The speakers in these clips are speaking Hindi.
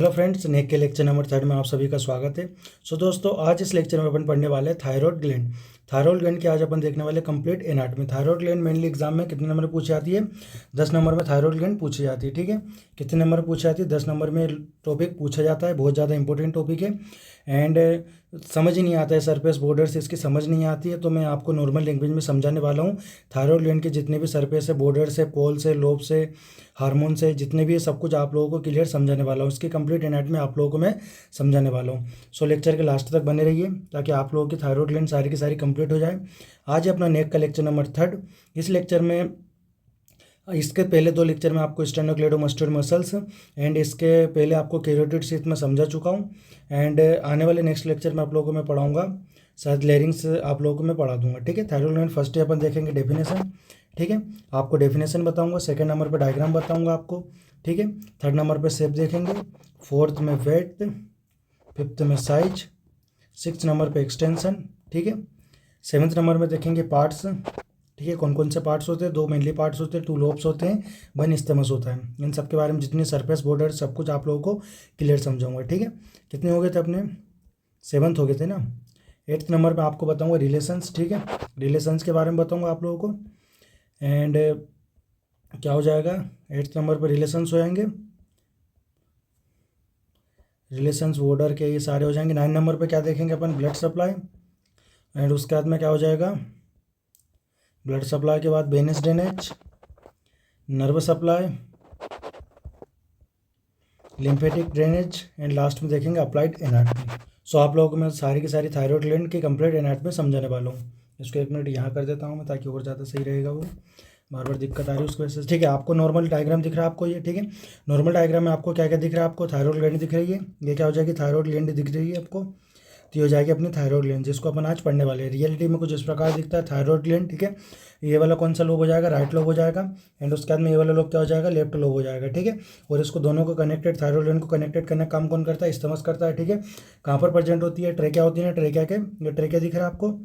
हेलो फ्रेंड्स, नेक के लेक्चर नंबर 3 में आप सभी का स्वागत है। दोस्तों, आज इस लेक्चर में अपन पढ़ने वाले हैं थायराइड ग्लैंड। थायराइड ग्लैंड की आज अपन देखने वाले complete anatomy. Thyroid gland mainly exam में कितने नंबर पूछी जाती है? 10 नंबर में थायराइड ग्लैंड पूछी जाती है। ठीक है, कितने नंबर पूछी जाती है? 10 नंबर में टॉपिक पूछा जाता है। बहुत ज़्यादा इंपॉर्टेंट टॉपिक है एंड समझ ही नहीं आता है, सरफेस बॉर्डर से इसकी समझ नहीं आती है, तो मैं आपको नॉर्मल लैंग्वेज में समझाने वाला हूँ। थायराइड ग्लैंड के जितने भी सरफेस है, बॉर्डर से, पोल से, लोब से, हार्मोन से, जितने भी है सब कुछ आप लोगों को क्लियर समझाने वाला हूँ। इसकी कंप्लीट एनाटॉमी आप लोगों को मैं समझाने वाला हूँ। लेक्चर के लास्ट तक बने रहिए ताकि आप लोगों की थायराइड ग्लैंड सारी की सारी कंप्लीट हो जाए। आज है अपना नेक का लेक्चर नंबर 3। इस लेक्चर में, इसके पहले 2 लेक्चर में आपको स्टेनोक्लेडोमास्टोइड मसल्स एंड इसके पहले आपको कैरोटिड शीथ में समझा चुका हूँ। एंड आने वाले नेक्स्ट लेक्चर में आप लोगों को मैं पढ़ाऊँगा, शायद लेरिंग्स आप लोगों को मैं पढ़ा दूंगा। ठीक है, थायराइड ग्लैंड फर्स्ट डे अपन देखेंगे डेफिनेशन। ठीक है, आपको डेफिनेशन बताऊंगा। सेकंड नंबर पे डायग्राम बताऊंगा आपको। ठीक है, थर्ड नंबर पे शेप देखेंगे, फोर्थ में वेट, फिफ्थ में साइज, सिक्स नंबर पे एक्सटेंशन। ठीक है, सेवन्थ नंबर में देखेंगे पार्ट्स। ठीक है, कौन कौन से पार्ट्स होते हैं? 2 मेनली पार्ट्स होते हैं, 2 लोब्स होते हैं, 1 स्टेमस होता है। इन सब के बारे में जितने सरफेस बॉर्डर सब कुछ आप लोगों को क्लियर समझाऊंगा। ठीक है, कितने हो गए थे अपने? 7th हो गए थे ना। 8th नंबर पे आपको बताऊंगा रिलेशंस। ठीक है, रिलेशंस के बारे में बताऊंगा आप लोगों को। एंड क्या हो जाएगा? 8th नंबर पर रिलेशंस हो जाएंगे, रिलेशंस बॉर्डर के ये सारे हो जाएंगे। 9 नंबर पे क्या देखेंगे अपन? Blood supply. एंड उसके बाद में क्या हो जाएगा? ब्लड सप्लाई के बाद venous drainage, nerve supply, lymphatic drainage and last में देखेंगे अप्लाइड एनाटॉमी। आप लोगों को मैं सारी की सारी थायराइड ग्लैंड की कंप्लीट एनाटॉमी समझाने वाला हूँ। इसको 1 मिनट यहाँ कर देता हूँ मैं ताकि और ज़्यादा सही रहेगा। वो बार बार दिक्कत आ रही है उसकी वजह से। ठीक है, आपको नॉर्मल डायग्राम दिख रहा है आपको ये। ठीक है, नॉर्मल डायग्राम में आपको क्या क्या दिख रहा है? आपको थायराइड ग्लैंड दिख रही है। ये क्या हो जाएगी? थायराइड ग्लैंड दिख रही है आपको, तो ये हो जाएगी अपनी थायराइड ग्लैंड, जिसको अपन आज पढ़ने वाले हैं। रियलिटी में कुछ इस प्रकार दिखता है थायराइड ग्लैंड। ठीक है, ये वाला कौन सा लोब हो जाएगा? राइट लोब हो जाएगा। एंड उसके बाद में ये वाला लोब क्या हो जाएगा? लेफ्ट लोब हो जाएगा। ठीक है, और इसको दोनों को कनेक्टेड, थायराइड ग्लैंड को कनेक्टेड करने का काम कौन करता है? स्टमक करता है। ठीक है, कहाँ पर प्रेजेंट होती है? ट्रेकिया होती है ना, ट्रेकिया के, ये ट्रेकिया दिख रहा है आपको।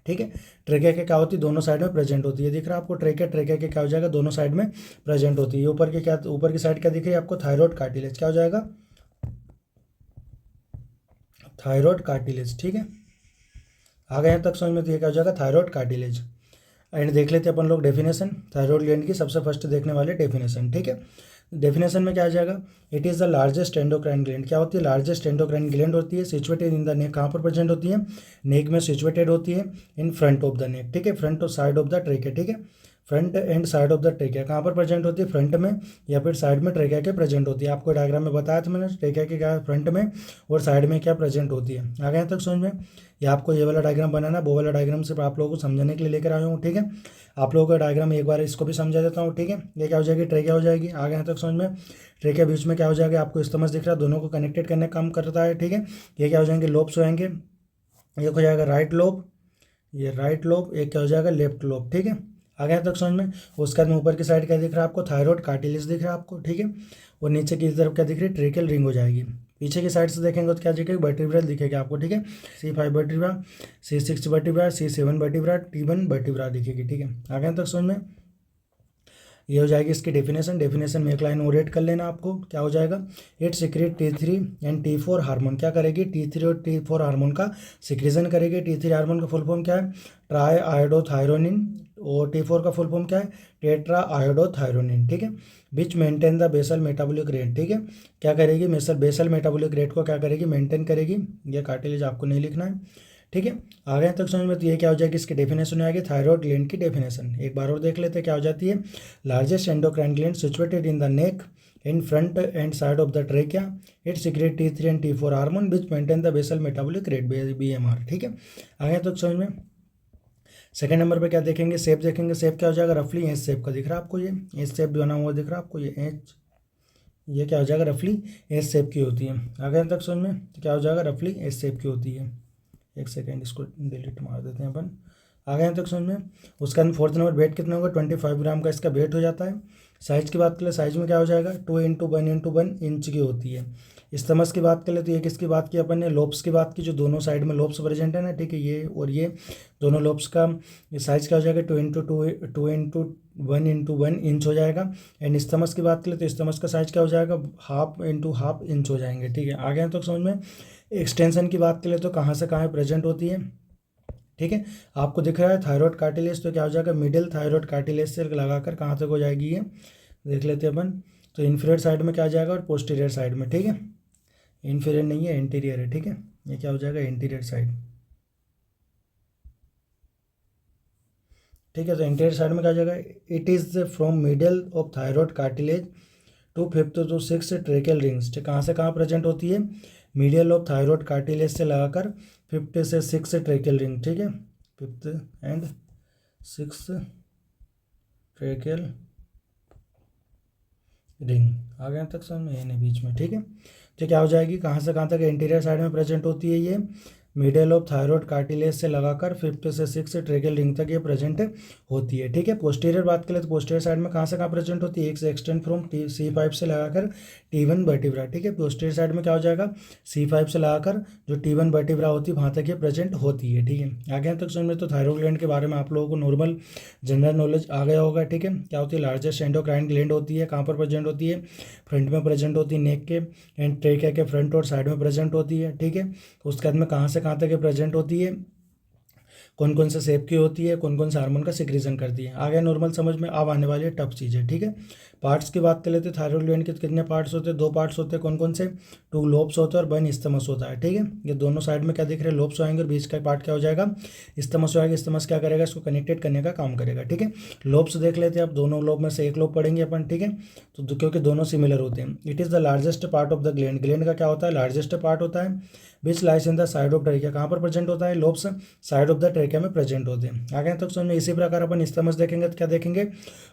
ठीक है, ट्रेकिया के क्या होती है? दोनों साइड में प्रेजेंट होती है। दिख रहा है आपको? ट्रेकिया, ट्रेकिया के क्या हो जाएगा? दोनों साइड में प्रेजेंट होती है। ऊपर के क्या, ऊपर की साइड क्या दिख रही है आपको? Thyroid cartilage. क्या हो जाएगा? Thyroid cartilage. ठीक है, आ गए यहाँ तक समझ में? तो ये क्या हो जाएगा? Thyroid cartilage. एंड देख लेते हैं अपन लोग डेफिनेशन थायराइड ग्लैंड की। सबसे फर्स्ट देखने वाले डेफिनेशन। ठीक है, डेफिनेशन में क्या आ जाएगा? It is the largest endocrine gland. क्या होती है? लार्जेस्ट एंडोक्राइन ग्लैंड होती है, सिचुएटेड इन द नेक। कहाँ पर प्रेजेंट होती है? नेक में सिचुएटेड होती है, in front of the neck. ठीक है, फ्रंट और साइड ऑफ द ट्रेकिया। ठीक है, front end side of the trachea. कहाँ पर प्रेजेंट होती है? फ्रंट में या फिर साइड में ट्रेकिया के प्रेजेंट होती है। आपको डायग्राम में बताया था मैंने, ट्रेकिया के क्या फ्रंट में और साइड में क्या प्रेजेंट होती है। आ गए तक समझ में? या आपको ये वाला डायग्राम बनाना, वो वाला डायग्राम सिर्फ आप लोगों को समझाने के लिए लेकर आया हूँ। ठीक है, आप लोगों का डायग्राम एक बार इसको भी समझा देता हूँ। ठीक है, ये क्या हो जाएगी? ट्रेकिया हो जाएगी। आगे यहाँ तक समझ में? ट्रेकिया बीच में क्या हो जाएगा? आपको स्टमक दिख रहा है, दोनों को कनेक्टेड करने का काम करता है। ठीक है, ये क्या हो जाएंगे? लोब्स हो जाएंगे। एक हो जाएगा राइट लोब, ये राइट लोब। एक क्या हो जाएगा? Left lobe. ठीक है, आगे यहाँ तक समझ में? उसके बाद में ऊपर की साइड क्या दिख रहा है आपको? थायराइड कार्टिलेज दिख रहा है आपको। ठीक है, और नीचे की तरफ क्या दिख रही है? ट्रेकियल रिंग हो जाएगी। पीछे की साइड से देखेंगे तो क्या दिखेगा? वर्टिब्रा दिखेगा आपको। ठीक है, C5 vertebra, C6 vertebra, C7 vertebra, T1 vertebra दिखेगी। ठीक है, आगे यहाँ तक समझ में? ये हो जाएगी इसकी डेफिनेशन। डेफिनेशन में एक लाइन और ऐड कर लेना आपको। क्या हो जाएगा? It secrete T3 and T4 hormone. क्या करेगी? T3 और T4 हार्मोन का सिक्रेशन करेगी। T3 हार्मोन का फुल फॉर्म क्या है? Triiodothyronine. और T4 का फुल फॉर्म क्या है? Tetraiodothyronine. ठीक है, which maintain the basal metabolic rate. ठीक है, क्या करेगी? बेसल मेटाबॉलिक रेट को क्या करेगी? मेंटेन करेगी। ये कार्टिलेज आपको नहीं लिखना है। ठीक है, आगे तक समझ में? तो ये क्या हो जाएगी? इसकी डेफिनेशन आएगी थायराइड ग्लैंड की डेफिनेशन। एक बार और देख लेते हैं क्या हो जाती है। Largest endocrine gland situated in the neck in front and side of the trachea. It secrete T3 and T4 hormone which maintain the basal metabolic rate BMR। ठीक है, आगे तक समझ में? सेकंड नंबर पे क्या देखेंगे? शेप देखेंगे। शेप क्या हो जाएगा? रफली एच शेप का दिख रहा है आपको। ये एच शेप बना हुआ दिख रहा है आपको। ये एच, ये क्या हो जाएगा? रफली एच शेप की होती है। आगे तक समझ में? तो क्या हो जाएगा? रफली एच शेप की होती है। एक सेकेंड, इसको डिलीट मार देते हैं अपन। आ गए तक समझ में? उसका फोर्थ नंबर वेट कितना होगा? 25 ग्राम का इसका वेट हो जाता है। साइज़ की बात करें, साइज़ में क्या हो जाएगा, 2 × 1 × 1 इंच की होती है। स्तमस की बात करें तो ये किसकी बात की अपन ने, लोब्स की बात की, जो दोनों साइड में लोब्स प्रेजेंट है ना, ठीक है, ये और ये दोनों लोब्स का साइज़ क्या हो जाएगा, 2 × 1 इंच हो जाएगा। एंड स्तमस की बात करें तो स्तमस का साइज़ क्या हो जाएगा, 1/2 इंच हो जाएंगे, ठीक है। आगे हैं तो समझ में। एक्सटेंशन की बात करें तो कहाँ से कहाँ प्रेजेंट होती है, ठीक है। आपको दिख रहा है थायराइड कार्टिलेज, तो क्या हो जाएगा, मिडिल थायराइड कार्टिलेज से लगाकर कहाँ तक हो जाएगी ये, देख लेते हैं अपन। तो इन्फीरियर साइड में क्या आ जाएगा और पोस्टीरियर साइड में, ठीक है। इन्फीरियर नहीं है, इंटीरियर है, ठीक है। ये क्या हो जाएगा, इंटीरियर साइड, ठीक है। तो इंटीरियर साइड में क्या आ जाएगा, it is from middle of thyroid cartilage to 5th to 6th tracheal rings, ठीक, कहाँ से कहाँ प्रेजेंट होती है, मीडियल ऑफ थायराइड कार्टिलेज से लगाकर 5th से 6th ट्रेकेल रिंग, ठीक है, 5th एंड 6th ट्रेकेल रिंग। आ गए तक समझ में, नहीं बीच में, ठीक है। तो क्या हो जाएगी, कहाँ से कहाँ तक इंटीरियर साइड में प्रेजेंट होती है ये, मिडल ऑफ थायराइड कार्टिलेज से लगाकर 5th से 6th ट्रेकेल रिंग तक ये प्रेजेंट होती है, ठीक है। पोस्टीरियर बात करें तो पोस्टीरियर साइड में कहाँ से कहाँ प्रेजेंट होती है, एक से एक्सटेंड फ्रॉम C5 से लगाकर T1 वर्टिब्रा, ठीक है। पोस्टीरियर साइड में क्या हो जाएगा, C5 से लगाकर जो T1 वर्टिब्रा होती है वहाँ तक ये प्रेजेंट होती है, ठीक है। आगे तक समझ में। तो थायराइड ग्लैंड के बारे में आप लोगों को नॉर्मल जनरल नॉलेज आ गया होगा, ठीक है। क्या होती है, लार्जेस्ट एंडोक्राइन ग्लैंड होती है, कहाँ पर प्रेजेंट होती है, फ्रंट में प्रेजेंट होती है, नेक के एंड ट्रेकिया के फ्रंट और साइड में प्रेजेंट होती है, ठीक है। उसके बाद में कहाँ से कहाँ तक ये प्रेजेंट होती है, कौन कौन से शेप की होती है, कौन कौन से हार्मोन का सिक्रीजन करती है, आगे नॉर्मल समझ में। अब आने वाली है टफ चीज़ें, ठीक है। पार्ट्स की बात कर लेते हैं, थायराइड ग्लैंड के कितने पार्ट्स होते हैं, 2 पार्ट्स होते हैं, कौन कौन से, 2 लोब्स होते हैं और 1 इस्थमस होता है, ठीक है। ये दोनों साइड में क्या दिख रहे हैं, लोब्स आएंगे और बीच का पार्ट क्या हो जाएगा, इस्थमस हो जाएगा। इस्थमस क्या करेगा, इसको कनेक्टेड करने का काम करेगा, ठीक है। लोब्स देख लेते हैं अब, दोनों लोब में से एक लोब पढ़ेंगे अपन, ठीक है। तो क्योंकि दोनों सिमिलर होते हैं। It is the largest part of the gland, gland का क्या होता है, लार्जेस्ट पार्ट होता है। Which lies in the side of trachea, कहाँ पर प्रेजेंट होता है, lobes side of the trachea में प्रेजेंट होते हैं। आगे तक समझ में। इसी प्रकार अपन इस्थमस देखेंगे तो क्या देखेंगे,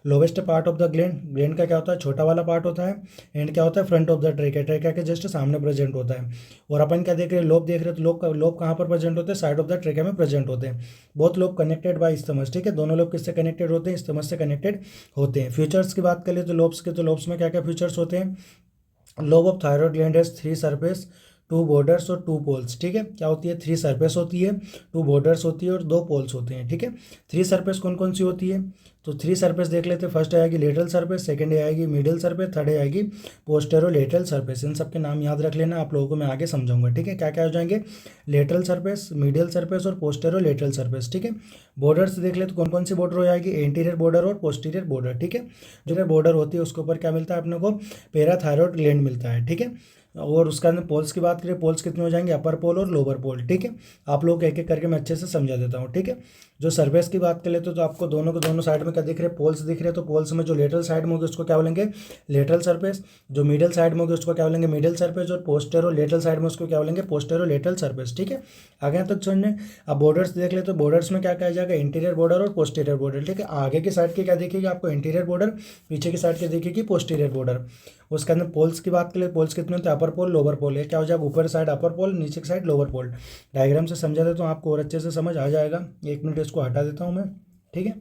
lowest part of the gland, gland का क्या होता है, छोटा वाला पार्ट होता है। एंड क्या होता है, front of the trachea, trachea के जस्ट सामने प्रेजेंट होता है। और अपन क्या देख रहे हैं, लोब देख रहे हैं, तो लोब कहाँ पर प्रेजेंट होते हैं, साइड ऑफ द ट्रेकिया में प्रेजेंट होते हैं। बहुत लोब कनेक्टेड बाय इस्थमस, ठीक है। दोनों लोब किससे कनेक्टेड होते हैं, इस्थमस से कनेक्टेड होते हैं। फीचर्स की बात करें तो लोब्स के, तो लोब्स में क्या क्या फीचर्स होते हैं, lobe of thyroid gland has 3 surface, 2 borders और 2 पोल्स, ठीक है। क्या होती है, 3 सरफेस होती है, 2 बॉर्डर्स होती है और 2 पोल्स होते हैं, ठीक है। 3 सरफेस कौन कौन सी होती है, तो 3 सरफेस देख लेते हैं। फर्स्ट आएगी लेटरल सरफेस, सेकंड आएगी मिडिल सरफेस, थर्ड आएगी पोस्टेरो लेटरल सरफेस। इन सबके नाम याद रख लेना, आप लोगों को मैं आगे समझाऊंगा, ठीक है। क्या क्या हो जाएंगे, लेटरल सरफेस, मिडिल सरफेस और पोस्टेरो लेटरल सरफेस, ठीक है। बॉर्डर्स देख ले तो कौन कौन सी बॉर्डर हो जाएगी, एंटीरियर बॉर्डर और पोस्टीरियर बॉर्डर, ठीक है। जो बॉर्डर होती है उसके ऊपर क्या मिलता है अपने को, पैराथायरॉइड ग्लैंड मिलता है, ठीक है। और उसका अंदर पोल्स की बात करें, पोल्स कितने हो जाएंगे, अपर पोल और लोअर पोल, ठीक है। आप लोग एक एक करके मैं अच्छे से समझा देता हूँ, ठीक है। जो सरफेस की बात कर लेते तो आपको दोनों के दोनों साइड में क्या दिख रहे हैं, पोल्स दिख रहे हैं। तो पोल्स में जो लेटरल साइड में होगी उसको क्या बोलेंगे, लेटरल सरफेस। जो मिडिल साइड में होगी उसको क्या बोलेंगे, मिडिल सरफेस। और पोस्टेरो लेटरल साइड में उसको क्या बोलेंगे, पोस्टेरो लेटरल सरफेस, ठीक है। आगे तक समझने। अब बॉर्डर्स देख ले तो बॉर्डर्स में क्या कहा जाएगा, इंटीरियर बॉर्डर और पोस्टीरियर बॉर्डर, ठीक है। आगे की साइड की क्या दिखेगी आपको, इंटीरियर बॉर्डर, पीछे की साइड की दिखेगी पोस्टीरियर बॉर्डर। उसके अंदर पोल्स की बात करें, पोल्स कितने होते हैं, अपर पोल लोअर पोल है। क्या हो जाएगा, ऊपर साइड अपर पोल, नीचे की साइड लोअर पोल। डायग्राम से समझा देता हूँ आपको और अच्छे से समझ आ जाएगा। 1 मिनट इसको हटा देता हूँ मैं, ठीक है,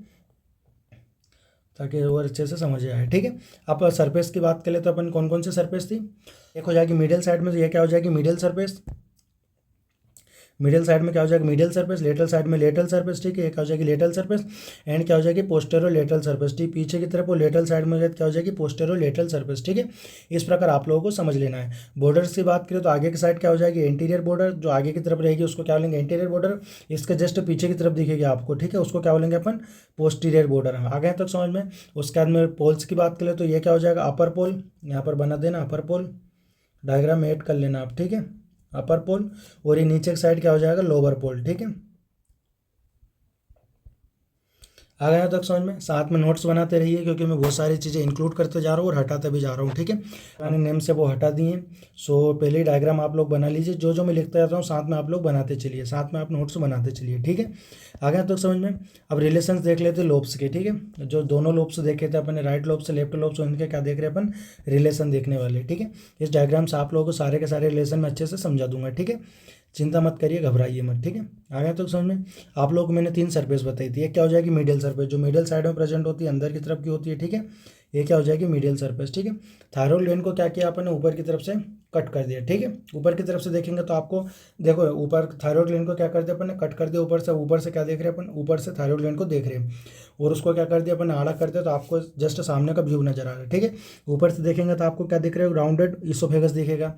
ताकि और अच्छे से समझ आए, ठीक है। अब सरफेस की बात करें तो अपन कौन कौन सी सरफेस थी, एक हो जाएगी मिडिल साइड में, तो ये क्या हो जाएगी, मिडिल सरफेस। मिडिल साइड में क्या हो जाएगा, मिडिल सरफेस। लेटरल साइड में लेटरल सरफेस, ठीक है, क्या हो जाएगी, लेटरल सरफेस। एंड क्या हो जाएगी, पोस्टेरो लेटरल सरफेस, ठीक। पीछे की तरफ वो लेटरल साइड में क्या हो जाएगी, पोस्टेरो लेटरल सरफेस, ठीक है। इस प्रकार आप लोगों को समझ लेना है। बॉर्डर्स की बात करें तो आगे की साइड क्या हो जाएगी, इंटीरियर बॉर्डर। जो आगे की तरफ रहेगी उसको क्या बोलेंगे, इंटीरियर बॉर्डर। इसके जस्ट पीछे की तरफ दिखेगी आपको, ठीक है, उसको क्या बोलेंगे अपन, पोस्टीरियर बॉर्डर। आगे तक समझ में। उसके बाद में पोल्स की बात करें तो ये क्या हो जाएगा, अपर पोल। यहाँ पर बना देना अपर पोल, डायग्राम में ऐड कर लेना आप, ठीक है, अपर पोल। और ये नीचे की साइड क्या हो जाएगा, लोअर पोल, ठीक है। आ गया तक समझ में। साथ में नोट्स बनाते रहिए क्योंकि मैं बहुत सारी चीज़ें इंक्लूड करते जा रहा हूँ और हटाते भी जा रहा हूँ, ठीक है। मैंने नेम से वो हटा दिए। सो पहले ही डायग्राम आप लोग बना लीजिए, जो जो मैं लिखता जाता हूँ साथ में आप लोग बनाते चलिए, साथ में आप नोट्स बनाते चलिए, ठीक है। आ गया तक समझ में। अब रिलेशंस देख लेते हैं लोब्स के, ठीक है। जो दोनों लोब्स देखे थे अपने, राइट लोब से लेफ्ट लोब से, उनके क्या देख रहे हैं अपन, रिलेशन देखने वाले, ठीक है। इस डायग्राम से आप लोगों को सारे के सारे रिलेशन में अच्छे से समझा दूंगा, ठीक है। चिंता मत करिए, घबराइए मत, ठीक है। आ गया तो समझ में। आप लोगों को मैंने 3 सरफेस बताई थी। एक क्या हो जाएगी, मिडिल सरफेस, जो मिडिल साइड में प्रेजेंट होती है, अंदर की तरफ की होती है, ठीक है। ये क्या हो जाएगी मीडियल सरफेस, ठीक है। थायरॉइड ग्लैंड को क्या किया अपन ने, ऊपर की तरफ से कट कर दिया, ठीक है। ऊपर की तरफ से देखेंगे तो आपको देखो ऊपर थायरॉइड ग्लैंड को क्या कर दिया अपन ने, कट कर दिया ऊपर से क्या देख रहे हैं अपन, ऊपर से थायरॉइड ग्लैंड को देख रहे हैं, और उसको क्या कर दिया अपन ने, आड़ा कर दिया, तो आपको जस्ट सामने का व्यू नजर आ रहा है, ठीक है। ऊपर से देखेंगे तो आपको क्या दिख रहा है, राउंडेड इसोफेगस दिखेगा।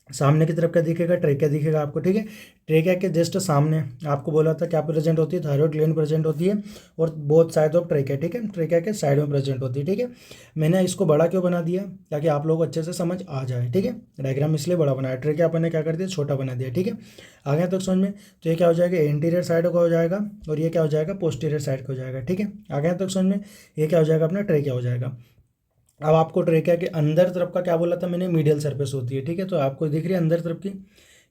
सामने की तरफ क्या दिखेगा, ट्रेकिया दिखेगा आपको, ठीक है। ट्रेकिया के जस्ट सामने आपको बोला था क्या प्रेजेंट होती है, थायरॉइड ग्लैंड प्रेजेंट होती है, और बोथ साइड ऑफ ट्रेकिया, ठीक है, ट्रेकिया के साइड में प्रेजेंट होती है, ठीक है। मैंने इसको बड़ा क्यों बना दिया, ताकि आप लोग अच्छे से समझ आ जाए, ठीक है। डायग्राम इसलिए बड़ा बनाया, ट्रेकिया अपन ने क्या कर दिया, छोटा बना दिया, ठीक है। आगे तक समझ में, तो ये क्या हो जाएगा, एंटीरियर साइड का हो जाएगा, और ये क्या हो जाएगा, पोस्टीरियर साइड का हो जाएगा, ठीक है। आगे तक समझ में, ये क्या हो जाएगा अपना, ट्रेकिया हो जाएगा। अब आपको ट्रेकिया के अंदर तरफ का क्या बोला था मैंने, मीडियल सरफेस होती है, ठीक है। तो आपको दिख रही है अंदर तरफ की,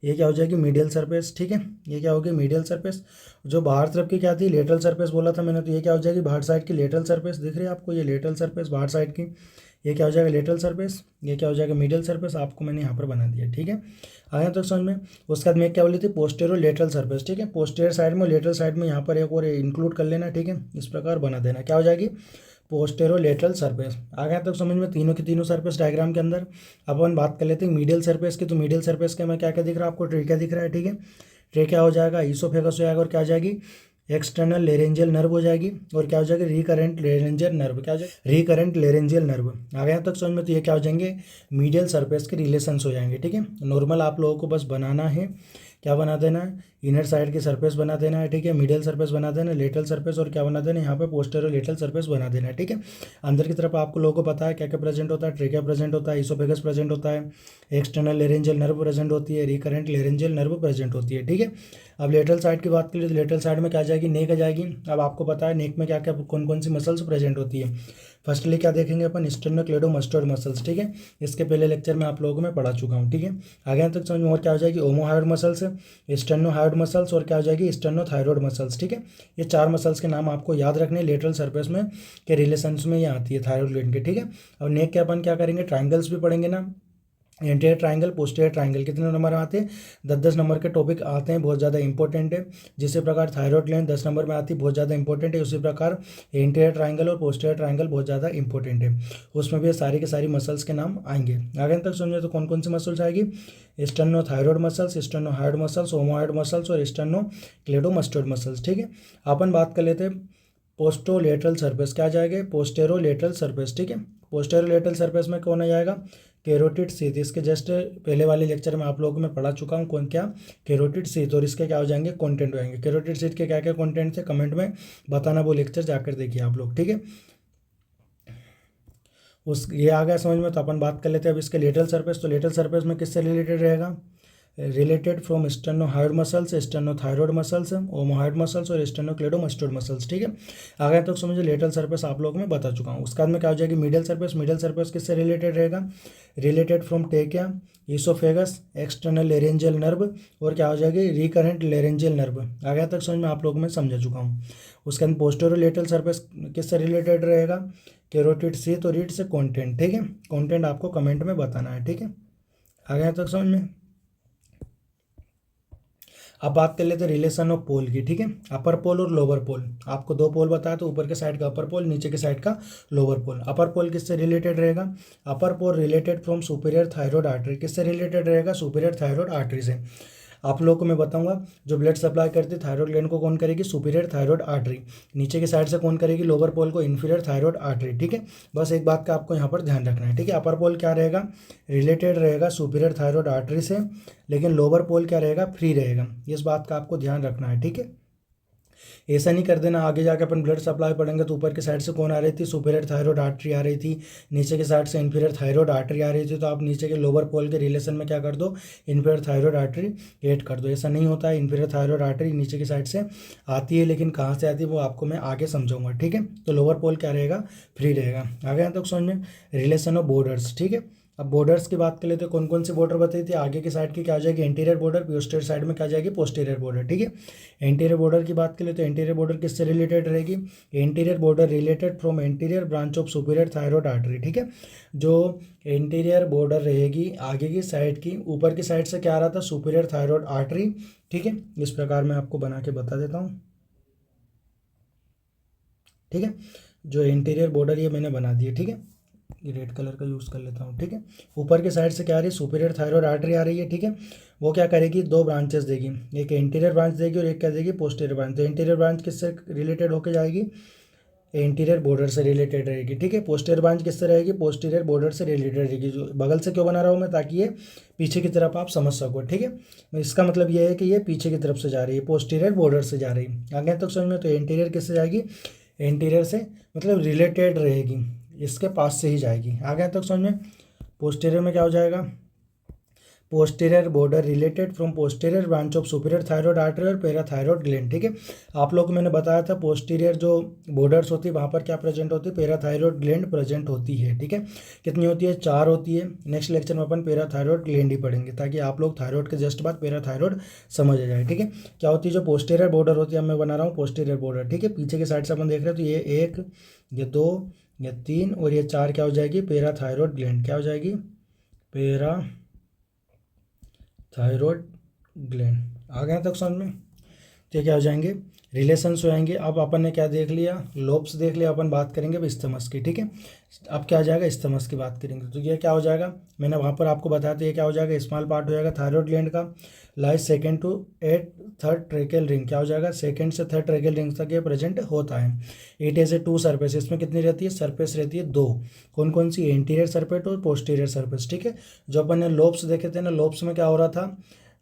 ये क्या हो जाएगी, मीडियल सरफेस, ठीक है। ये क्या होगी, मीडियल सरफेस। जो बाहर तरफ की क्या थी, लेटरल सरफेस बोला था मैंने, तो ये क्या हो जाएगी, बाहर साइड की लेटरल सरफेस, दिख रही है आपको, ये लेटरल सरफेस बाहर साइड की, ये क्या हो जाएगा, लेटरल सरफेस। ये क्या हो जाएगा, मीडियल सरफेस, आपको मैंने यहाँ पर बना दिया, ठीक है। आया तो समझ में। उसके बाद मैं क्या बोली थी, पोस्टेरो लेटरल सरफेस, ठीक है। पोस्टेरियर साइड में, लेटरल साइड में यहाँ पर एक और इंक्लूड कर लेना, ठीक है। इस प्रकार बना देना, क्या हो जाएगी, पोस्टेरोलेटरल सरफेस। आ गया तक समझ में, तीनों की तीनों सरफेस डायग्राम के अंदर। अब अपन बात कर लेते हैं मीडियल सरफेस की। तो मीडियल सरफेस के में क्या क्या दिख रहा है आपको, ट्रेकिया दिख रहा है, ठीक है। ट्रेकिया हो जाएगा, ईसोफेगस हो जाएगा, और क्या हो जाएगी, एक्सटर्नल लेरेंजियल नर्व हो जाएगी, और क्या हो जाएगी, रिकरेंट लेरेंजियल नर्व, क्या हो जाएगा, रिकरेंट लेरेंजियल नर्व। आ गया तक समझ में। तो ये क्या हो जाएंगे, मीडियल सरफेस के रिलेशंस हो जाएंगे, ठीक है। नॉर्मल आप लोगों को बस बनाना है, क्या बना देना है, इनर साइड की सरफेस बना देना है, ठीक है। मिडियल सरफेस बना देना, लेटरल सरफेस, और क्या बना देना है, यहाँ पे पोस्टेरो लेटरल सरफेस बना देना है, ठीक है। अंदर की तरफ आपको लोगों को पता है क्या क्या प्रेजेंट होता है, ट्रेकिया प्रेजेंट होता है, इसोफेगस प्रेजेंट होता है, एक्सटर्नल लेरेंजियल नर्व प्रेजेंट होती है, रिकरेंट लेरेंजियल नर्व प्रेजेंट होती है, ठीक है। अब लेटरल साइड की बात करें तो लेटरल साइड में क्या आ जाएगी, नेक आ जाएगी। अब आपको पता है नेक में क्या क्या कौन कौन सी मसल्स प्रेजेंट होती है। फर्स्टली क्या देखेंगे अपन, स्टेर्नोक्लेडोमास्टोइड मसल्स, ठीक है। इसके पहले लेक्चर में आप लोगों को मैं पढ़ा चुका हूँ, ठीक है। आगे तक समझ में। और क्या हो जाएगी, ओमोहायोइड मसल्स, स्टेर्नोहायोइड मसल्स, और क्या हो जाएगी, स्टेर्नोथायरॉइड मसल्स, ठीक है। ये चार मसल्स के नाम आपको याद रखने, लेटरल सरफेस में के रिलेशंस में ये आती है थायरॉइड ग्लैंड के, ठीक है। और नेक के अपन क्या करेंगे, ट्राइंगल्स भी पढ़ेंगे ना, एंटीरियर ट्राइंगल, पोस्टीरियर ट्राइंगल, कितने नंबर आते हैं, 10-10 नंबर के टॉपिक आते हैं, बहुत ज़्यादा इंपॉर्टेंट है। जिस प्रकार थायरॉइड ग्लैंड 10 नंबर में आती है, बहुत ज़्यादा इंपॉर्टेंट है, उसी प्रकार एंटीरियर ट्राइंगल और पोस्टीरियर ट्राइंगल बहुत ज़्यादा इंपॉर्टेंट है। उसमें भी सारी के सारी मसल्स के नाम आएंगे। आगे तक समझे तो कौन कौन सी मसल्स आएगी, स्टेर्नोथायरॉइड मसल्स, स्टेर्नोहायोइड मसल्स, ओमोहायोइड मसल्स, और स्टेर्नोक्लेडोमास्टोइड मसल्स, ठीक है। अपन बात कर लेते हैं पोस्टोलेटरल सरफेस, क्या आ जाएगा, पोस्टेरोलेटरल सरफेस, ठीक है। पोस्टेरोलेटरल सरफेस में कौन आ जाएगा, कैरोटिड सीथ। इसके जस्ट पहले वाले लेक्चर में आप लोगों को मैं पढ़ा चुका हूँ कौन क्या, कैरोटिड सीथ, और इसके क्या हो जाएंगे, कंटेंट हो जाएंगे। कैरोटिड सीथ के क्या क्या कंटेंट थे कमेंट में बताना, वो लेक्चर जाकर देखिए आप लोग, ठीक है। उस ये आ गया समझ में। तो अपन बात कर लेते हैं अब इसके लेटरल सरफेस। तो लेटरल सरफेस में किससे रिलेटेड रहेगा, related from sternohyoid muscles, sternothyroid muscles, omohyoid muscles, और स्टेर्नोक्लेडोमास्टोइड मसल्स, ठीक है। आगे तक समझिए, लेटरल सरफेस आप लोगों को मैं बता चुका हूँ। उसके बाद में क्या हो जाएगी, मीडियल सरफेस। मीडियल सरफेस किससे रिलेटेड रहेगा, related from trachea, oesophagus, external laryngeal nerve, और क्या हो जाएगी, रिकरेंट लेरेंजियल नर्व। आगे तक समझ में आप लोगों को मैं समझा चुका हूँ। उसके बाद पोस्टेरोलेटरल सरफेस किससे रिलेटेड रहेगा, कैरोटिड सीथ और रीड से कंटेंट, ठीक है। कंटेंट आपको कमेंट में बताना है, ठीक है। आगे तक समझ में। अब बात कर लेते हैं रिलेशन ऑफ पोल की, ठीक है। अपर पोल और लोअर पोल, आपको दो पोल बताया, तो ऊपर के साइड का अपर पोल, नीचे के साइड का लोअर पोल। अपर पोल किससे रिलेटेड रहेगा, upper pole related from superior thyroid artery, किससे रिलेटेड रहेगा, सुपीरियर थायरॉइड आर्टरी से। आप लोगों को मैं बताऊंगा, जो ब्लड सप्लाई करती है थायरॉइड ग्लैंड को कौन करेगी, सुपीरियर थायरॉइड आर्टरी। नीचे की साइड से कौन करेगी, लोअर पोल को, इन्फीरियर थायरॉइड आर्टरी, ठीक है। बस एक बात का आपको यहाँ पर ध्यान रखना है, ठीक है। अपर पोल क्या रहेगा, रिलेटेड रहेगा सुपीरियर थायरॉइड आर्टरी से, लेकिन लोअर पोल क्या रहेगा, फ्री रहेगा। इस बात का आपको ध्यान रखना है, ठीक है। ऐसा नहीं कर देना, आगे जाके अपन ब्लड सप्लाई पढ़ेंगे तो ऊपर की साइड से कौन आ रही थी, सुपीरियर थायरॉइड आर्टरी आ रही थी, नीचे की साइड से इन्फीरियर थायरॉइड आर्टरी आ रही थी, तो आप नीचे के लोअर पोल के रिलेशन में क्या कर दो, इन्फीरियर थायरॉइड आर्टरी ऐड कर दो। ऐसा नहीं होता है, इन्फीरियर थायरॉइड आर्टरी नीचे की साइड से आती है, लेकिन कहाँ से आती है वो आपको मैं आगे समझाऊंगा, ठीक है। तो लोअर पोल क्या रहेगा, फ्री रहेगा। आगे यहाँ तक समझ में। रिलेशन ऑफ बॉर्डर्स, ठीक है। अब बॉर्डर्स की बात कर लेते हैं, कौन कौन सी बॉर्डर बताई थी, आगे की साइड की क्या आ जाएगी, एंटीरियर बॉर्डर, पोस्टीरियर साइड में क्या आ जाएगी, पोस्टीरियर बॉर्डर, ठीक है। एंटीरियर बॉर्डर की बात करें तो एंटीरियर बॉर्डर किससे रिलेटेड रहेगी, anterior border related from anterior branch of superior thyroid artery, ठीक है। जो एंटीरियर बॉर्डर रहेगी आगे की साइड की, ऊपर की साइड से क्या आ रहा था, सुपीरियर थायरॉइड आर्टरी, ठीक है। इस प्रकार मैं आपको बना के बता देता हूँ, ठीक है। जो इंटीरियर बॉर्डर ये मैंने बना दिए, ठीक है। ये रेड कलर का यूज़ कर लेता हूँ, ठीक है। ऊपर के साइड से क्या आ रही है, सुपीरियर थायरॉयड आर्टरी आ रही है, ठीक है। वो क्या करेगी, दो ब्रांचेस देगी, एक इंटीरियर ब्रांच देगी और एक क्या देगी, पोस्टीरियर ब्रांच। तो इंटीरियर ब्रांच किससे रिलेटेड होकर जाएगी, इंटीरियर बॉर्डर से रिलेटेड रहेगी, ठीक है। पोस्टीरियर ब्रांच किससे रहेगी, पोस्टीरियर बॉर्डर से रिलेटेड रहेगी। जो बगल से क्यों बना रहा हूँ मैं, ताकि ये पीछे की तरफ आप समझ सको, ठीक है। इसका मतलब ये है कि ये पीछे की तरफ से जा रही है, पोस्टीरियर बॉर्डर से जा रही है। आगे तक समझ में, तो इंटीरियर किससे जाएगी, इंटीरियर से मतलब रिलेटेड रहेगी, इसके पास से ही जाएगी। आगे तक समझ में। पोस्टीरियर में क्या हो जाएगा, posterior border related from posterior branch of superior thyroid artery और पैराथायरॉयड ग्लैंड, ठीक है। आप लोग को मैंने बताया था पोस्टीरियर जो बॉर्डर्स होती है वहाँ पर क्या प्रेजेंट होती है, पैराथायरॉयड ग्लैंड प्रेजेंट होती है, ठीक है। कितनी होती है, 4 होती है। नेक्स्ट लेक्चर में अपन पैराथायरॉयड ग्लैंड ही पढ़ेंगे, ताकि आप लोग थायरॉयड के जस्ट बाद पैराथायरॉयड समझ आ जाए, ठीक है। क्या होती है, जो पोस्टीरियर बॉर्डर होती है, मैं बना रहा हूँ पोस्टीरियर बॉर्डर, ठीक है। पीछे की साइड से अपन देख रहे हैं, तो ये 1, ये 2, ये 3 और ये 4 क्या हो जाएगी, पैराथायरॉयड ग्लैंड। क्या हो जाएगी, पैरा थायरॉयड ग्लैंड। आ गया तक समझ में। तो क्या हो जाएंगे, रिलेशंस हो जाएंगे। अब अपन ने क्या देख लिया, लोब्स देख लिया। अपन बात करेंगे अब इस्थमस की, ठीक है। अब क्या आ जाएगा, इस्थमस की बात करेंगे। तो ये क्या हो जाएगा, मैंने वहाँ पर आपको बताया था, ये क्या हो जाएगा, स्मॉल पार्ट हो जाएगा थायरॉयड ग्लैंड का, lies second to 8 third tracheal ring. क्या हो जाएगा, सेकेंड से थर्ड ट्रेकेल रिंग तक ये प्रेजेंट होता है। It is a 2 surface. इसमें कितनी रहती है, सरफेस रहती है 2। कौन कौन सी, इंटीरियर सरफेस और पोस्टीरियर सरफेस, ठीक है। जो अपन ने लोब्स देखे थे ना, लोब्स में क्या हो रहा था,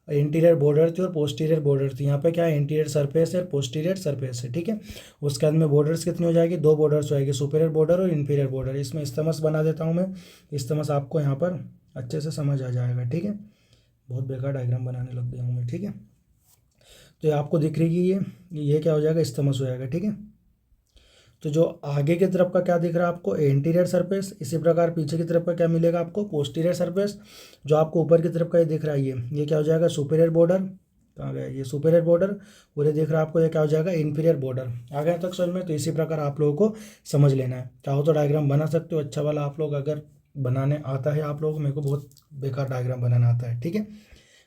इंटीरियर बॉर्डर थी और पोस्टीरियर बॉर्डर थी। यहाँ पे क्या है, इंटीरियर सरफेस है, पोस्टीरियर सरफेस है, ठीक है। उसके बाद में बॉर्डर्स कितनी हो जाएगी, 2 बॉर्डर्स हो जाएगी, सुपीरियर बॉर्डर और इंफीरियर बॉर्डर। इसमें इस्थमस बना देता हूँ मैं, इस्थमस आपको यहाँ पर अच्छे से समझ आ जाएगा, ठीक है। बहुत बेकार डायग्राम बनाने लग गया हूँ मैं, ठीक है। तो ये आपको दिख रही है, ये क्या हो जाएगा, इस्थमस हो जाएगा, ठीक है। तो जो आगे की तरफ का क्या दिख रहा है आपको, इंटीरियर सरफेस। इसी प्रकार पीछे की तरफ का क्या मिलेगा आपको, पोस्टीरियर सरफेस। जो आपको ऊपर की तरफ का ये दिख रहा है, ये क्या हो जाएगा, सुपीरियर बॉर्डर। कहाँ गया, ये सुपीरियर बॉर्डर। और ये दिख रहा है आपको, ये क्या हो जाएगा, इंफीरियर बॉर्डर। आ गया तक समझ में। तो इसी प्रकार आप लोगों को समझ लेना है। चाहो तो डायग्राम बना सकते हो अच्छा वाला, आप लोग अगर बनाने आता है आप लोग, मेरे को बहुत बेकार डायग्राम बनाना आता है, ठीक है।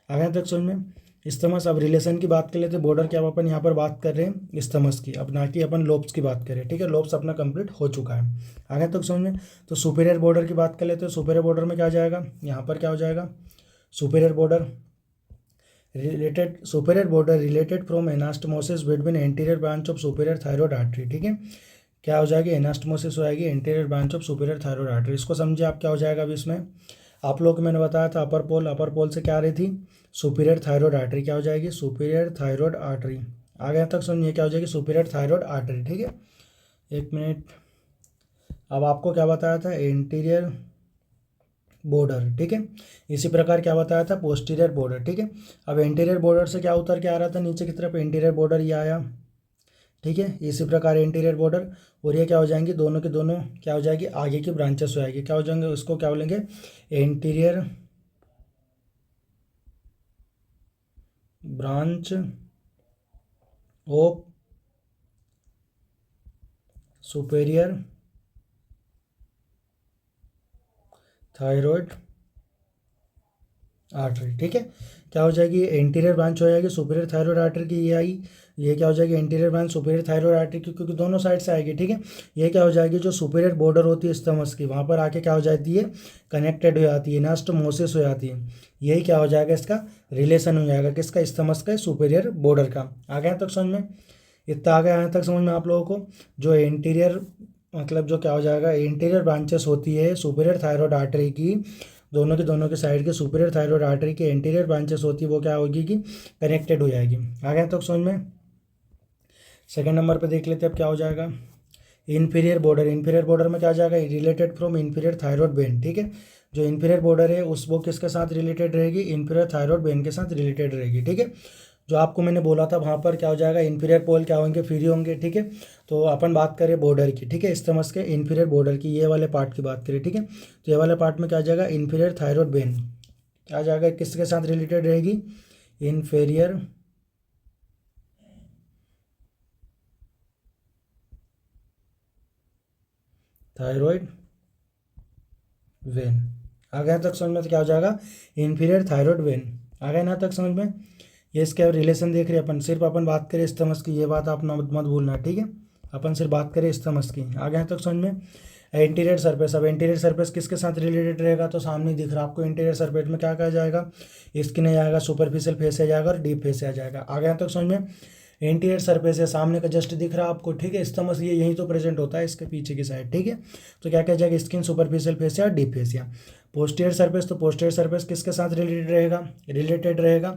आ गया तक समझ में। इस्थमस, अब रिलेशन की बात कर लेते हैं, बॉर्डर की। अब अपन यहाँ पर बात कर रहे हैं इस्थमस की, अब ना कि अपन लोब्स की बात करें, ठीक है। लोब्स अपना कंप्लीट हो चुका है। आगे तक समझ में। तो सुपीरियर बॉर्डर की बात कर लेते हैं। सुपीरियर बॉर्डर में क्या आ जाएगा, यहाँ पर क्या हो जाएगा, superior border related, superior border related from anastomosis between anterior branch of superior thyroid artery, ठीक है। क्या हो जाएगी, एनास्टमोसिस हो जाएगी anterior branch of superior thyroid artery. इसको समझिए आप, क्या हो जाएगा अभी इसमें। आप लोग को मैंने बताया था अपर पोल से क्या आ रही थी, सुपीरियर थायरॉयड आर्टरी। क्या हो जाएगी, सुपीरियर थायरॉयड आर्टरी। आगे तक सुनिए, क्या हो जाएगी, सुपीरियर थायरॉयड आर्टरी, ठीक है। 1 मिनट। अब आपको क्या बताया था, एंटीरियर बॉर्डर, ठीक है। इसी प्रकार क्या बताया था, पोस्टीरियर बॉर्डर, ठीक है। अब एंटीरियर बॉर्डर से क्या उतर के आ रहा था नीचे की तरफ, एंटीरियर बॉर्डर ये आया, ठीक है। इसी प्रकार इंटीरियर बॉर्डर और ये क्या हो जाएंगी, दोनों के दोनों क्या हो जाएगी, आगे की ब्रांचेस हो जाएगी। क्या हो जाएंगे, उसको क्या बोलेंगे, interior branch of superior thyroid artery, ठीक है। क्या हो जाएगी, इंटीरियर ब्रांच हो जाएगी सुपीरियर थायरॉयड आर्टरी की, ये आई। ये क्या हो जाएगी, interior branch superior thyroid artery की, क्योंकि दोनों साइड से आएगी, ठीक है। ये क्या हो जाएगी, जो सुपीरियर बॉर्डर होती है इस्थमस की, वहाँ पर आके क्या हो जाती है, कनेक्टेड हो जाती है, एनास्टमोसिस हो जाती है। यही क्या हो जाएगा, इसका रिलेशन हो जाएगा, किसका, इस्थमस का, सुपीरियर बॉर्डर का। आ गया तक समझ में, इतना आ गया यहाँ तक समझ में आप लोगों को। जो इंटीरियर मतलब जो क्या हो जाएगा, इंटीरियर ब्रांचेस होती है सुपीरियर थायरॉयड आर्टरी की, दोनों के साइड के सुपीरियर थायरॉयड आर्टरी के इंटीरियर ब्रांचेस होती है, वो क्या होगी कि कनेक्टेड हो जाएगी। आ गया तो समझ में। सेकंड नंबर पे देख लेते हैं अब क्या हो जाएगा, इन्फीरियर बॉर्डर। इन्फीरियर बॉर्डर में क्या आ जाएगा, related from inferior thyroid when, ठीक है। जो इन्फीरियर बॉर्डर है उस वो किसके साथ रिलेटेड रहेगी, इन्फीरियर थायरॉयड वेन के साथ रिलेटेड रहेगी, ठीक है। जो आपको मैंने बोला था वहाँ पर क्या हो जाएगा, इन्फीरियर पोल क्या होंगे, फ्री होंगे, ठीक है। तो अपन बात करें बॉर्डर की, ठीक है, इस्थमस के इन्फीरियर बॉर्डर की, ये वाले पार्ट की बात करें, ठीक है। तो ये वाले पार्ट में क्या आ जाएगा, इन्फीरियर थायरॉयड वेन क्या आ जाएगा, किसके साथ रिलेटेड रहेगी, इन्फीरियर थायरॉयड वेन। आ गया तक समझ में, तो क्या हो जाएगा, इन्फीरियर थायरॉयड वेन। आ गया ना तक समझ में। ये इसके रिलेशन देख रहे हैं अपन, सिर्फ अपन बात करें इस्थमस की, ये बात आप मत भूलना, ठीक है। अपन सिर्फ बात करें स्तमस की। आगे यहाँ तक समझ में। इंटीरियर सरफेस, अब इंटीरियर सरफेस किसके साथ रिलेटेड रहेगा, तो सामने दिख रहा आपको इंटीरियर सरफेस में क्या कहा जाएगा, स्किन आ जाएगा, सुपरफिशियल फेस आ जाएगा और डीप फेस आ जाएगा। आगे यहाँ तक समझ में। इंटीरियर सरफेस है, सामने का जस्ट दिख रहा आपको, ठीक है। स्तमस ये यहीं तो प्रेजेंट होता है इसके पीछे की साइड, ठीक है। तो क्या कहा जाएगा, स्किन, सुपरफिशियल फेस या डीप फेस या पोस्टीरियर सरफेस, तो पोस्टीरियर सरफेस किसके साथ रिलेटेड रहेगा।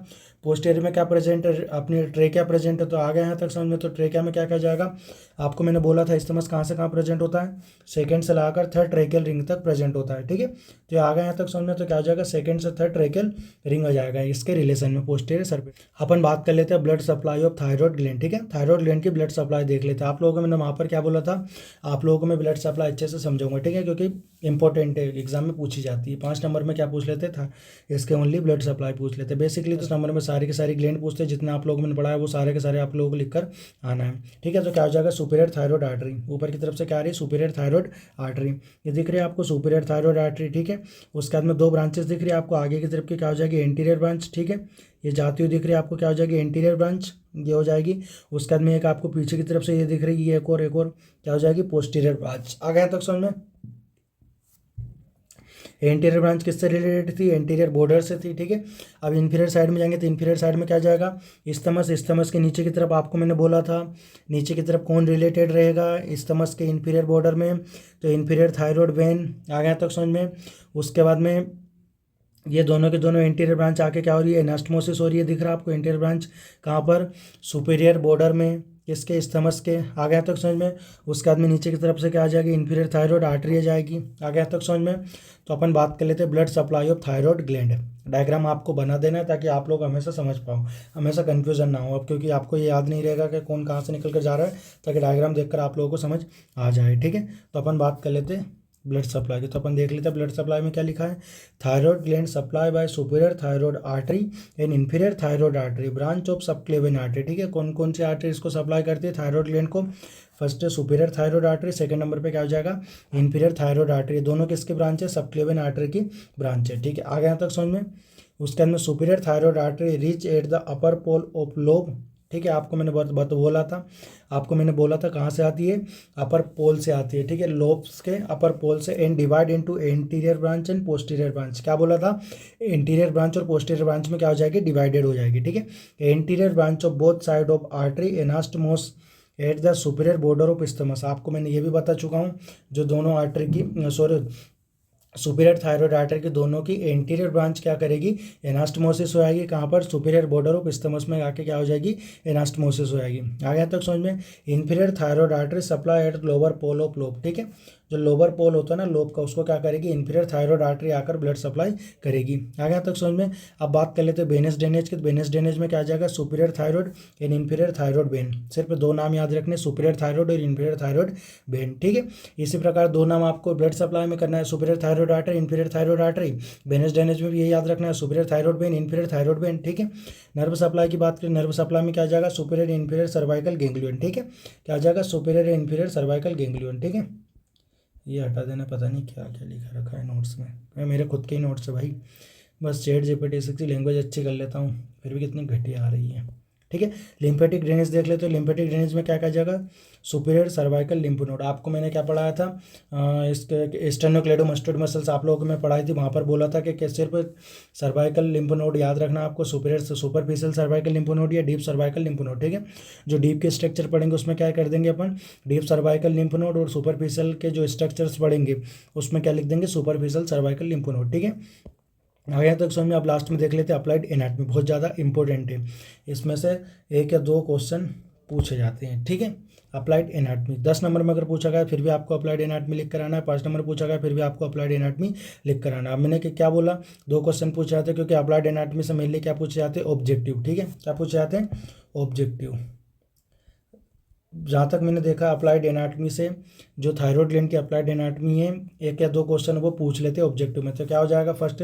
पोस्टीरियर में क्या प्रेजेंट है, अपनी ट्रेकिया प्रेजेंट है। तो आगे यहाँ तक समझ में। तो ट्रेकिया में क्या कहा जाएगा, आपको मैंने बोला था स्तमस कहाँ से कहाँ प्रेजेंट होता है, सेकंड से लाकर थर्ड ट्रेकियल रिंग तक प्रेजेंट होता है, ठीक है। तो आगे यहाँ तक समझ में। तो क्या हो जाएगा, सेकंड से थर्ड ट्रेकियल रिंग आ जाएगा इसके रिलेशन में पोस्टीरियर सरफेस। अपन बात कर लेते हैं blood supply of thyroid gland, ठीक है। थायराइड ग्लैंड की ब्लड सप्लाई देख लेते हैं। आप लोगों को मैंने वहाँ पर क्या बोला था, आप लोगों को मैं ब्लड सप्लाई अच्छे से समझाऊंगा, ठीक है, क्योंकि इंपॉर्टेंट है, एग्जाम में पूछी जाती है। 5 नंबर में क्या पूछ लेते था, इसके ओनली ब्लड सप्लाई पूछ लेते। बेसिकली तो नंबर में सारी की सारी ग्लैंड पूछते हैं, जितना आप लोगों ने पढ़ा है वो सारे के सारे आप लोगों को लिखकर आना है, ठीक है। तो क्या हो जाएगा, सुपीरियर थायराइड आर्टरी, ऊपर की तरफ से क्या आ रही है, सुपीरियर थायराइड आर्टरी, ये दिख रही है आपको सुपीरियर थायराइड आर्टरी, ठीक है। उसके बाद में 2 ब्रांचेस दिख रही है आपको, आगे की तरफ की क्या हो जाएगी, एंटीरियर ब्रांच, ठीक है, ये जाती हुई दिख रही है आपको, क्या हो जाएगी, एंटीरियर ब्रांच, ये हो जाएगी। उसके बाद में एक आपको पीछे की तरफ से ये दिख रही है, ये एक और क्या हो जाएगी, पोस्टीरियर ब्रांच। आ गया तक समझ में। एंटीरियर ब्रांच किससे रिलेटेड थी, एंटीरियर बॉर्डर से थी, ठीक है। अब इन्फीरियर साइड में जाएंगे तो इन्फीरियर साइड में क्या जाएगा, स्तमस के नीचे की तरफ आपको मैंने बोला था, नीचे की तरफ कौन रिलेटेड रहेगा, स्तमस के इन्फीरियर बॉर्डर में, तो इन्फीरियर थायराइड वेन। आ गया तक समझ में। उसके बाद में ये दोनों के दोनों एंटीरियर ब्रांच आके क्या हो रही है, एनास्टमोसिस हो रही है, दिख रहा है आपको एंटीरियर ब्रांच कहाँ पर, सुपीरियर बॉर्डर में, इसके स्तमस के। आ गया तक समझ में। उसके बाद में नीचे की तरफ से क्या आ जाएगी, इन्फीरियर थायराइड आर्टरी आ जाएगी। आ गया तक समझ में। तो अपन बात कर लेते हैं blood supply of thyroid gland. Diagram आपको बना देना है ताकि आप लोग हमेशा समझ पाओ, हमेशा कन्फ्यूजन ना हो। अब क्योंकि आपको ये याद नहीं रहेगा कि कौन कहाँ से निकल कर जा रहा है, ताकि डायग्राम देखकर आप लोगों को समझ आ जाए, ठीक है। तो अपन बात कर लेते हैं ब्लड सप्लाई की। तो अपन देख लेते हैं ब्लड सप्लाई में क्या लिखा है, thyroid gland supply by superior thyroid artery and inferior thyroid artery branch of subclavian artery, ठीक है। कौन कौन सी आर्टरी इसको सप्लाई करती है थायराइड ग्लैंड को, फर्स्ट है superior thyroid artery, second number पे क्या हो जाएगा, इन्फीरियर थायराइड आर्टरी। दोनों किसकी ब्रांच है, सबक्लेवियन आर्टरी की ब्रांच है, ठीक है। आगे यहाँ तक समझ में। उसके अंदर superior thyroid artery reach at the upper pole of lobe, ठीक है। आपको मैंने बहुत बोला था, आपको मैंने बोला था कहाँ से आती है, अपर पोल से आती है, ठीक है, लोब्स के अपर पोल से। And divide into anterior branch and posterior branch. क्या बोला था, एंटीरियर ब्रांच और पोस्टीरियर ब्रांच में क्या हो जाएगी, डिवाइडेड हो जाएगी, ठीक है। Anterior branch of both side of artery anastomose at the superior border of isthmus. आपको मैंने ये भी बता चुका हूँ, जो दोनों आर्टरी की सुपीरियर थायराइड आर्टरी की दोनों की एंटीरियर ब्रांच क्या करेगी, एनास्टमोसिस हो जाएगी, कहाँ पर, सुपीरियर बॉर्डर ऑफ स्तमस में आके क्या हो जाएगी, एनास्टमोसिस हो जाएगी। आगे तक समझ में। Inferior thyroid artery supply at lower pole of lobe, ठीक है, जो लोअर पोल होता है ना लोब का, उसको क्या करेगी, इन्फीरियर थायराइड आर्टरी आकर ब्लड सप्लाई करेगी। आगे तक समझ में। अब बात कर लेते हैं वेनस ड्रेनेज की। वेनस ड्रेनेज में क्या आ जाएगा, superior thyroid and inferior thyroid when. सिर्फ 2 नाम याद रखने, सुपीरियर थायराइड और इन्फीरियर थायराइड वेन, ठीक है। इसी प्रकार 2 नाम आपको ब्लड सप्लाई में करना है, superior thyroid artery, inferior thyroid artery. Venous drainage में भी ये याद रखना है, superior thyroid when, inferior thyroid when, ठीक है। नर्व सप्लाई की बात करें, नर्व सप्लाई में क्या आ जाएगा, सुपीरियर इन्फीरियर सर्वाइकल गैंग्लियन, ठीक है। क्या आ जाएगा, सुपीरियर इन्फीरियर सर्वाइकल गैंग्लियन, ठीक है। ये हटा देना, पता नहीं क्या क्या लिखा रखा है नोट्स में, मैं मेरे खुद के ही नोट्स है भाई, बस चैट जीपीटी से लैंग्वेज अच्छी कर लेता हूँ, फिर भी कितनी घटिया आ रही है, ठीक है। लिम्फेटिक ड्रेनेज देख ले, तो लिम्फेटिक ड्रेनेज में क्या कहा जाएगा, सुपीरियर सर्वाइकल लिम्फ नोड। आपको मैंने क्या पढ़ाया था, इसके स्टेनोक्लेडोमास्टोइड मसल्स आप लोगों को मैं पढ़ाई थी, वहाँ पर बोला था कि सिर्फ सर्वाइकल लिम्फ नोड याद रखना आपको, सुपरफिशियल सर्वाइकल लिम्फ नोड या डीप सर्वाइकल लिम्फ नोड, ठीक है। जो डीप के स्ट्रक्चर पढ़ेंगे उसमें क्या कर देंगे अपन, डीप सर्वाइकल लिम्फ नोड, और सुपरफिशियल के जो स्ट्रक्चर्स पढ़ेंगे उसमें क्या लिख देंगे, सुपरफिशियल सर्वाइकल लिम्फ नोड, ठीक है। आगे तक समझ में। आप लास्ट में देख लेते हैं अप्लाइड एनाटॉमी, बहुत ज़्यादा इंपॉर्टेंट है, इसमें से 1 या 2 क्वेश्चन पूछे जाते हैं, ठीक है। अप्लाइड एनाटॉमी 10 नंबर में अगर पूछा गया फिर भी आपको अप्लाइड एनाटॉमी लिख कर आना है, 5 नंबर पूछा गया फिर भी आपको अप्लाइड एनाटॉमी लिख कर आना है। अब मैंने क्या बोला, 2 क्वेश्चन पूछे जाते हैं, क्योंकि अप्लाइड एनाटॉमी से मेनली क्या पूछे जाते हैं, ऑब्जेक्टिव, ठीक है। क्या पूछे जाते हैं, ऑब्जेक्टिव। जहाँ तक मैंने देखा अप्लाइड एनाटॉमी से जो थायराइड ग्लैंड की अप्लाइड एनाटमी है, 1 या 2 क्वेश्चन वो पूछ लेते हैं ऑब्जेक्टिव में। तो क्या हो जाएगा फर्स्ट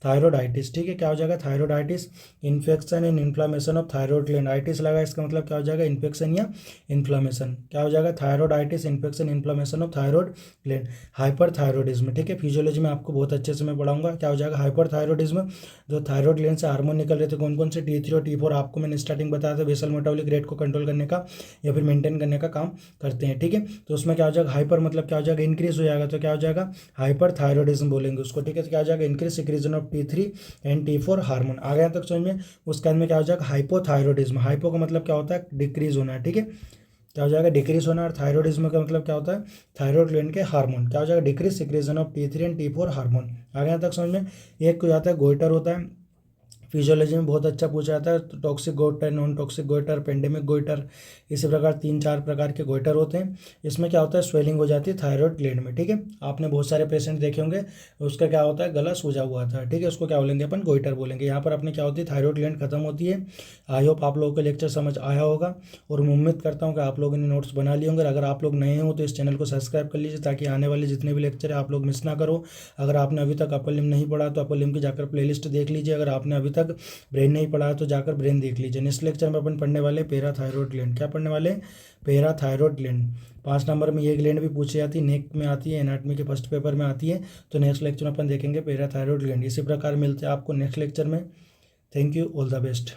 थायराइडाइटिस, ठीक है, क्या हो जाएगा thyroiditis, infection and inflammation of thyroid gland. Itis लगा इसका मतलब क्या हो जाएगा इन्फेक्शन या इन्फ्लामेशन। क्या हो जाएगा thyroiditis, infection, inflammation of thyroid gland. Hyperthyroidism, ठीक है, फिजियोलॉजी में आपको बहुत अच्छे से मैं पढ़ाऊंगा। क्या हो जाएगा हाइपरथायरॉयडिज्म, जो थायराइड ग्लैंड से हार्मोन निकल रहे थे, कौन कौन से T3 और T4 आपको मैंने स्टार्टिंग बताया था, बेसल मेटाबॉलिक रेट को कंट्रोल करने का या फिर मेंटेन करने का काम करते हैं, ठीक है। तो उसमें क्या हो जाएगा हाइपर मतलब क्या हो जाएगा इंक्रीज हो जाएगा, तो क्या हो जाएगा हाइपरथायरॉयडिज्म बोलेंगे उसको, ठीक है। तो क्या हो जाएगा increase secretion of T3 and T4 hormone. आ गया तक समझ में। उसके अंदर में क्या हो जाएगा हाइपोथायरॉयडिज्म, हाइपो का मतलब क्या होता है डिक्रीज होना, ठीक है, क्या हो जाएगा डिक्रीज होना। और थायरॉयडिज्म का मतलब क्या होता है थायराइड ग्लैंड के हार्मोन। क्या हो जाएगा decrease secretion of T3 and T4 hormone. आ गया तक समझ में। एक को जाता है गोइटर होता है, फिजियोलॉजी में बहुत अच्छा पूछा जाता है, तो toxic goitre, non toxic goitre, pandemic goitre, इसी प्रकार 3-4 प्रकार के गोइटर होते हैं। इसमें क्या होता है स्वेलिंग हो जाती है थायराइड ग्लैंड में, ठीक है। आपने बहुत सारे पेशेंट देखे होंगे, उसका क्या होता है गला सूजा हुआ था, ठीक है, उसको क्या बोलेंगे अपन गोइटर बोलेंगे। यहाँ पर अपने क्या होती है थायराइड ग्लैंड खत्म होती है। आई होप आप लोगों को लेक्चर समझ आया होगा और मैं उम्मीद करता हूँ कि आप लोगों ने नोट्स बना लिए होंगे। अगर आप लोग नए हो तो इस चैनल को सब्सक्राइब कर लीजिए ताकि आने वाले जितने भी लेक्चर है आप लोग मिस ना करो। अगर आपने अभी तक अपर लिम्ब नहीं पढ़ा तो अपर लिम्ब की जाकर प्लेलिस्ट देख लीजिए। अगर आपने अभी तक ब्रेन नहीं पढ़ा तो जाकर ब्रेन देख लीजिए। नेक्स्ट लेक्चर में अपन पढ़ने वाले पैराथायरॉयड ग्लैंड। क्या पढ़ने वाले पैराथायरॉयड ग्लैंड। 5 नंबर में ये ग्लैंड भी पूछी जाती है, नेक में आती है, एनाटमी के फर्स्ट पेपर में आती है। तो नेक्स्ट लेक्चर में अपन देखेंगे पैराथायरॉयड ग्लैंड। इसी प्रकार मिलते हैं आपको नेक्स्ट लेक्चर में। Thank you, all the best.